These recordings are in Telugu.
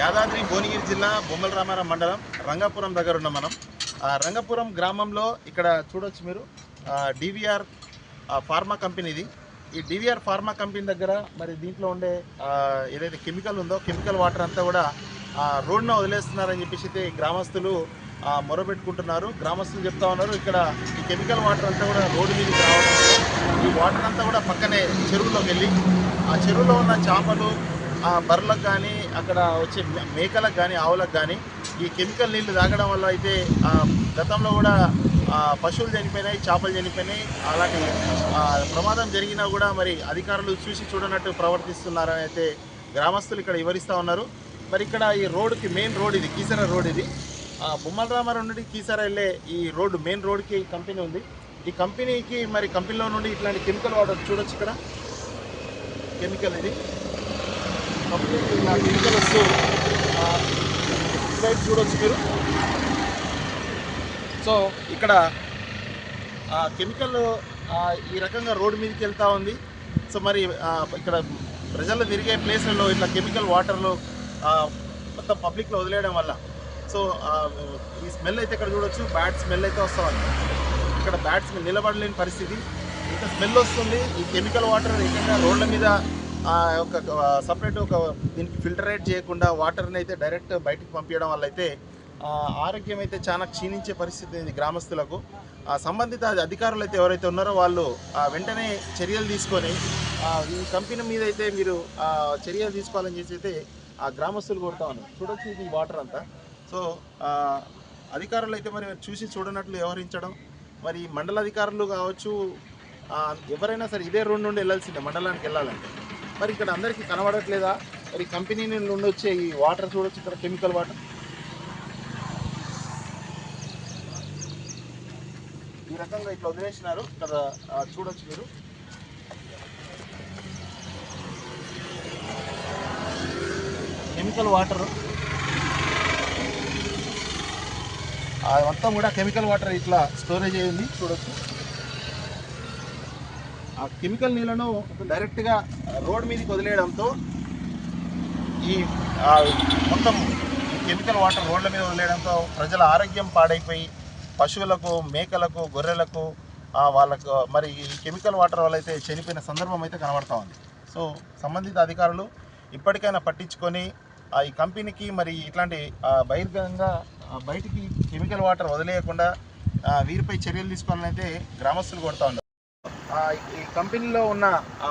యాదాద్రి భువనగిరి జిల్లా బొమ్మల రామారం మండలం రంగాపురం దగ్గర ఉన్నాం మనం. రంగాపురం గ్రామంలో ఇక్కడ చూడొచ్చు మీరు డివిఆర్ ఫార్మా కంపెనీ ఇది. ఈ డివిఆర్ ఫార్మా కంపెనీ దగ్గర మరి దీంట్లో ఉండే ఏదైతే కెమికల్ ఉందో కెమికల్ వాటర్ అంతా కూడా రోడ్డున వదిలేస్తున్నారని చెప్పేసి అయితే గ్రామస్తులు మొరబెట్టుకుంటున్నారు. గ్రామస్తులు చెప్తా ఉన్నారు ఇక్కడ ఈ కెమికల్ వాటర్ అంతా కూడా రోడ్డు మీదకి రావడం, ఈ వాటర్ అంతా కూడా పక్కనే చెరువులోకి వెళ్ళి ఆ చెరువులో ఉన్న చేపలు బర్రెలకు కానీ అక్కడ వచ్చే మేకలకు కానీ ఆవులకు కానీ ఈ కెమికల్ నీళ్లు తాగడం వల్ల అయితే గతంలో కూడా పశువులు చనిపోయినాయి, చేపలు చనిపోయినాయి. అలాంటి ప్రమాదం జరిగినా కూడా మరి అధికారులు చూసి చూడనట్టు ప్రవర్తిస్తున్నారని అయితే గ్రామస్తులు ఇక్కడ వివరిస్తూ ఉన్నారు. మరి ఇక్కడ ఈ రోడ్డుకి మెయిన్ రోడ్ ఇది కీసర రోడ్, ఇది బొమ్మల రామారం నుండి కీసర వెళ్ళే ఈ రోడ్డు మెయిన్ రోడ్కి కంపెనీ ఉంది. ఈ కంపెనీకి మరి కంపెనీలో నుండి ఇట్లాంటి కెమికల్ వాటర్ చూడొచ్చు. ఇక్కడ కెమికల్ ఇది కంపెనీకి ఇలా కెమికల్ వస్తూ సైడ్ చూడొచ్చు మీరు. సో ఇక్కడ కెమికల్ ఈ రకంగా రోడ్డు మీదకి వెళ్తూ ఉంది. సో మరి ఇక్కడ ప్రజలు తిరిగే ప్లేస్లలో ఇట్లా కెమికల్ వాటర్లు మొత్తం పబ్లిక్లో వదిలేయడం వల్ల సో ఈ స్మెల్ అయితే ఇక్కడ చూడొచ్చు, బ్యాడ్ స్మెల్ అయితే వస్తూ ఉంది. ఇక్కడ బ్యాడ్ స్మెల్ నిలబడలేని పరిస్థితి, ఇంత స్మెల్ వస్తుంది. ఈ కెమికల్ వాటర్ ఏకంగా రోడ్ల మీద ఒక సపరేట్ ఒక దీనికి ఫిల్టరేట్ చేయకుండా వాటర్ని అయితే డైరెక్ట్ బయటికి పంపించడం వల్ల అయితే ఆరోగ్యం అయితే చాలా క్షీణించే పరిస్థితి ఉంది గ్రామస్తులకు. సంబంధిత అధికారులు అయితే ఎవరైతే ఉన్నారో వాళ్ళు వెంటనే చర్యలు తీసుకొని ఈ కంపెనీ మీద అయితే మీరు చర్యలు తీసుకోవాలని చేసి అయితే ఆ గ్రామస్తులు కోరుతా ఉన్నారు. చూడొచ్చు ఇది వాటర్ అంతా. సో అధికారులు అయితే మరి చూసి చూడనట్లు వ్యవహరించడం, మరి మండల అధికారులు కావచ్చు ఎవరైనా సరే ఇదే రోడ్ నుండి వెళ్ళాల్సిందే మండలానికి వెళ్ళాలంటే. మరి ఇక్కడ అందరికీ కనబడట్లేదా? మరి కంపెనీ నుండి వచ్చే ఈ వాటర్ చూడొచ్చు, ఇక్కడ కెమికల్ వాటర్ ఈ రకంగా ఇట్లా వదిలేసినారు. ఇక్కడ చూడొచ్చు మీరు. కెమికల్ వాటర్ మొత్తం కూడా కెమికల్ వాటర్ ఇట్లా స్టోరేజ్ అయ్యింది చూడొచ్చు. ఆ కెమికల్ నీళ్ళను డైరెక్ట్గా రోడ్ మీదకి వదిలేయడంతో ఈ మొత్తం కెమికల్ వాటర్ రోడ్ల మీద వదిలేయడంతో ప్రజల ఆరోగ్యం పాడైపోయి పశువులకు, మేకలకు, గొర్రెలకు వాళ్ళకు మరి ఈ కెమికల్ వాటర్ వల్ల అయితే చనిపోయిన సందర్భం అయితే కనబడతా ఉంది. సో సంబంధిత అధికారులు ఇప్పటికైనా పట్టించుకొని ఈ కంపెనీకి మరి ఇట్లాంటి బహిర్గతంగా బయటికి కెమికల్ వాటర్ వదిలేయకుండా వీరిపై చర్యలు తీసుకోవాలని అయితే గ్రామస్తులు కొడతా ఉన్నారు. ఈ కంపెనీలో ఉన్న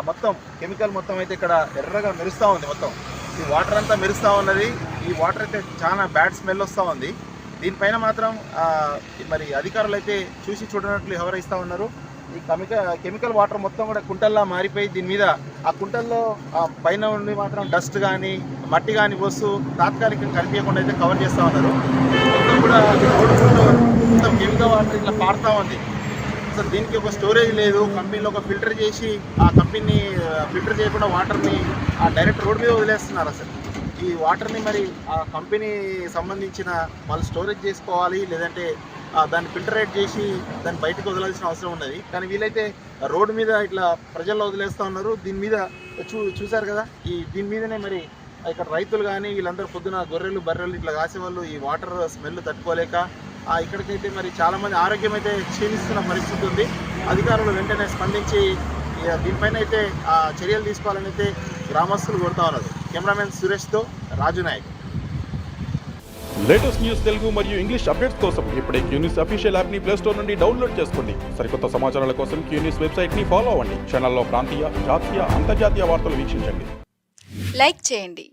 మొత్తం కెమికల్ మొత్తం అయితే ఇక్కడ ఎర్రగా మెరుస్తూ ఉంది. మొత్తం ఈ వాటర్ అంతా మెరుస్తూ ఉన్నది. ఈ వాటర్ అయితే చాలా బ్యాడ్ స్మెల్ వస్తూ ఉంది. దీనిపైన మాత్రం మరి అధికారులు అయితే చూసి చూడనట్లు వ్యవహరిస్తూ ఉన్నారు. ఈ కెమికల్ వాటర్ మొత్తం కూడా కుంటల్లా మారిపోయి దీని మీద ఆ కుంటల్లో పైన ఉండి మాత్రం డస్ట్ కానీ మట్టి కానీ వస్తూ తాత్కాలికంగా కనిపించకుండా అయితే కవర్ చేస్తూ ఉన్నారు. మొత్తం కూడా మొత్తం కెమికల్ వాటర్ ఇట్లా పారుతూ ఉంది. అసలు దీనికి ఒక స్టోరేజ్ లేదు. కంపెనీలో ఒక ఫిల్టర్ చేసి ఆ కంపెనీ ఫిల్టర్ చేయకుండా వాటర్ని డైరెక్ట్ రోడ్ మీద వదిలేస్తున్నారు. అసలు ఈ వాటర్ని మరి ఆ కంపెనీ సంబంధించిన వాళ్ళు స్టోరేజ్ చేసుకోవాలి, లేదంటే దాన్ని ఫిల్టరేట్ చేసి దాన్ని బయటకు వదలాల్సిన అవసరం ఉన్నది. కానీ వీళ్ళైతే రోడ్డు మీద ఇట్లా ప్రజల్లో వదిలేస్తూ ఉన్నారు. దీని మీద చూశారు కదా, దీని మీదనే మరి ఇక్కడ రైతులు కానీ వీళ్ళందరూ పొద్దున గొర్రెలు, బర్రెలు ఇట్లా కాసేవాళ్ళు ఈ వాటర్ స్మెల్ తట్టుకోలేక ఇక్కడికైతే మరి చాలామంది ఆరోగ్యం అయితే క్షీణిస్తున్న పరిస్థితి ఉంది. అధికారులు వెంటనే స్పందించి దీనిపైన అయితే చర్యలు తీసుకోవాలని అయితే గ్రామస్తులు కోరుతా ఉన్నారు. కెమెరామెన్ సురేష్తో రాజు నాయక్. లేటెస్ట్ న్యూస్ తెలుగు మరియు ఇంగ్లీష్ అప్డేట్స్ కోసం ఇప్పుడే క్యూన్యూస్ అఫీషియల్ యాప్ని ప్లేస్టోర్ నుండి డౌన్లోడ్ చేసుకోండి. సరికొత్త సమాచారాల కోసం క్యూన్యూస్ వెబ్సైట్ని ఫాలో అవ్వండి. ఛానల్లో ప్రాంతీయ, జాతీయ, అంతర్జాతీయ వార్తలు వీక్షించండి. లైక్ చేయండి.